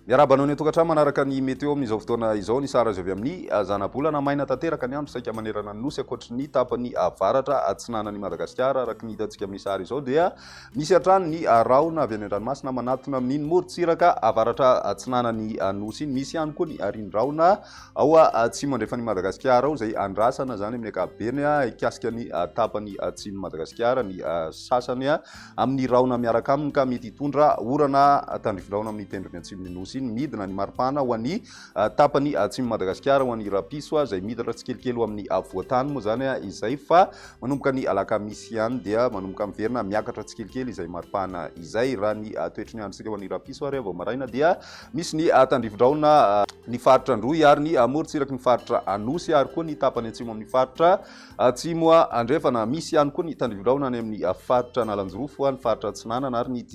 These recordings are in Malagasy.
Miarabanao ny tokantrano manaraka ny meteo amin'izao fotoana izao ny sara azy avy amin'ny zanabolana maina tanteraka ny andro saika manerana ny nosy ankoatra ny tapany avaratra atsinanan'ny Madagasikara araka ny hitantsika amin'ny sary izao dia misy hatrany ny rahona avy any an-dranomasina manatona amin'iny morontsiraka avaratra atsinanan'ny nosy iny. Misy ihany koa ny arindraona ao atsimo andrefany Madagasikara ao izay andrasana zany amin'ny ankapobeny ikasika ny tapany atsimo Madagasikara ny sasany amin'ny rahona miaraka aminy ka mety hitondra orana tandrifin-drahona amin'ny tendrony atsimon'ny nosy midina ny maripana ho an'ny tapany atsimo Madagasikara ho an'ny rapiso izay miditra tsikelikely amin'ny avoatany moa zany izay fa manomboka ny alakamisy ihany dia manomboka miverina miakatra tsikelikely izay maripana izay raha ny toetry ny androsika ho an'ny rapiso ary vao maraina dia misy ny tandrifin-drahona ny faritra androy ary ny morontsiraky ny faritra anosy ary koa ny tapany atsimo amin'ny faritra atsimo andrefana. Misy ihany koa ny tandrifin-drahona any amin'ny faritra analanjorofo ny faritra atsinanana ary ny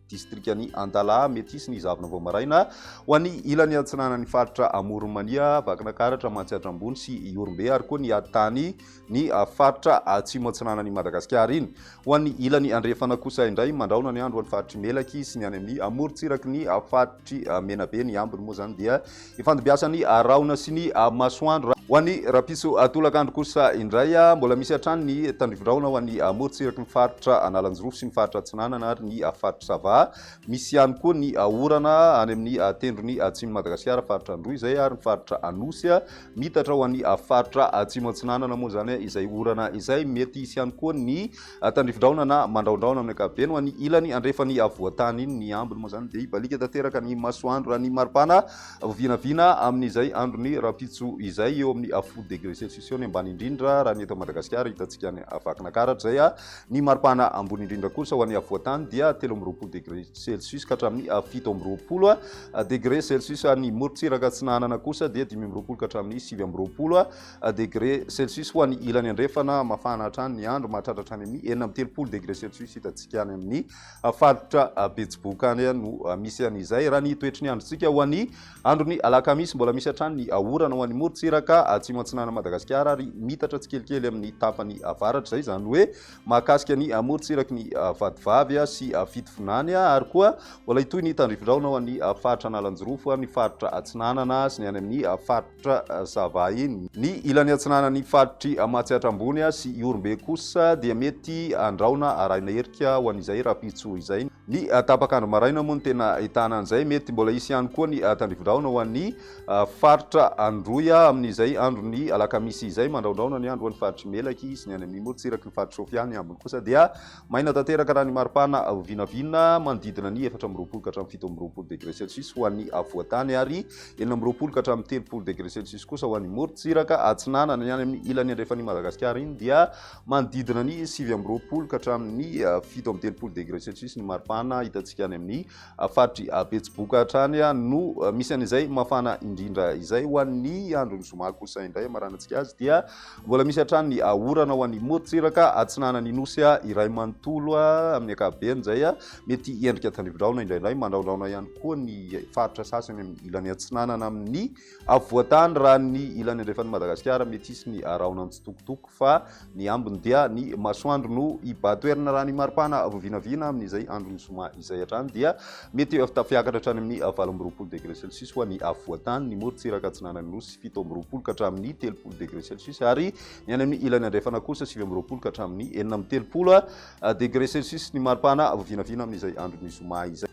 distrikany Antala mety hisy ny zavona vao maraina ho an'ny ilany atsinanan'ny faritra Amoronmania, Vakinankaratra, Matsiatrambony sy Iorombe ary koa ny atany ny faritra atsimo atsinanan'ny Madagasikara iny. Ho an'ny ilany andrefana kosa indray mandraona ny andro ho an'ny faritry Melaky sy ny any amin'ny morontsiraky ny faritry Menabe ny ambiny moa zany dia ifandobiasany rahona sy ny masoandro. Ho an'ny rapiso atolakandro kosa indray mbola misy hatrany ny tandrifin-drahona ho an'ny morontsiraky ny faritra Analanjorofo sy ny faritra atsinanana ary ny faritra Sava. Misy ihany koa ny orana any amin'ny tendrony atsimo Madagasikara faritra androy izay ary ny faritra anosy mitatra ho an'ny faritra atsimo atsinanana moa zany izay orana izay mety hisy ihany koa ny tandrifin-drahona na mandraondraona amin'ny ankapobeny ho an'ny ilany andrefany avoatany iny ny ambiny moa zany dia ibalika tanteraka ny masoandro raha ny maripana vinavina amin'izay androny rapitso izay eo amin'ny 10 degré celsius eo ny ambany indrindra raha ny eto Madagasikara hitantsika ny Vakinankaratra izay ny maripana ambony indrindra kosa ho an'ny avoatany dia 13 degré celsius ka hatramin'ny 17 degré celsius. Ny morontsiraka atsinanana kosa dia 15 ka hatramin'ny 17 degré celsius ho an'ny ilany andrefana mafana hatrany ny andro mahatratra hatrany amin'ny 13 degré celsius hitantsika any amin'ny faritra Betsiboka any no misy an'izay raha ny toetry ny androntsika ho an'ny androny alakamisy. Mbola misy hatrany ny orana ho an'ny morontsiraka atsimo atsinanana Madagasikara ary mitatra tsikelikely amin'ny tapany avaratra izay zany hoe mahakasika ny morontsiraky ny vadivavy sy fitovinany ary koa mbola hitoy ny tandrifin-drahona ho an'ny faritra Analanjorofo, ny faritra atsinanana sy ny any amin'ny faritra Sava iny. Ny ilany atsinanan'ny faritry Matsiatrambony sy Iorombe kosa dia mety andraona arahina herika ho an'izay rapitso izay. Ny tapakandro maraina moa no tena ahitana an'izay, mety mbola hisy ihany koa ny tandrifin-drahona ho an'ny faritra androy amin'izay androny alakamisy izay mandraondraona ny andro ho an'ny faritry Melaky sy ny any amin'ny morontsiraky ny faritra Sofiany ambiny kosa dia maina tanteraka raha ny maripana vinavina manodidina ny 14 ka hatramin'ny 17 degré celsius ho an'ny avoatany ary 19 ka hatramin'ny 30 degré celsius kosa ho an'ny morontsiraka atsinanana ny any amin'ny ilany andrefany Madagasikara iny dia manodidina ny 19 ka hatramin'ny 17 degré celsius ny maripana hitantsika any amin'ny faritry Betsiboka hatrany no misy an'izay mafana indrindra izay ho an'ny androny zoma kosa indray maranantsika azy dia mbola misy hatrany ny orana ho an'ny morontsiraka atsinanany nosy iray manontolo amin'ny ankapobeny izay mety endrika tandrifin-drahona indraindray mandraondraona ihany koa ny faritra sasany amin'ny ilany atsinanana amin'ny avoatany raha ny ilany andrefany Madagasikara mety hisy ny rahona mitsitokotoko fa ny ambiny dia ny masoandro no ibatoerina raha ny maripana vinavina amin'izay androny zoma izay hatrany dia mety tafiakatra hatrany amin'ny 18 degré celsius ho an'ny avoatany. Ny morontsiraka atsinanany nosy 17 ka hatramin'ny 30 degré celsius ary ny any amin'ny ilany andrefana kosa 19 ka hatramin'ny 30 degré celsius ny maripana vinavina amin'izay androny zoma izay.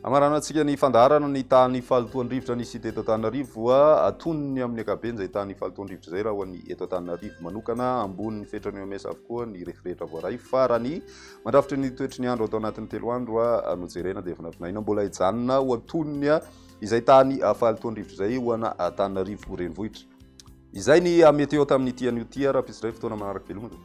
Amarana antsika ny fandaharana ny tany fahalotoan-drivotra nisy teto Antananarivo atonony amin'ny ankapobeny izay tany fahalotoan-drivotra izay raha ho an'ny eto Antananarivo manokana ambony fetrany mesa avokoa ny rehetrarehetra voaray fa raha ny mandrafitra ny toetry ny andro atao anatin'ny 3 andro no jerena dia vinavinaina mbola hijanona ho atonony izay tany fahalotoan-drivotra izay ho ana Antananarivo renivohitra. Izay ny meteo tamin'ity an'io ty raha pisy iray fotoana manaraka velomana.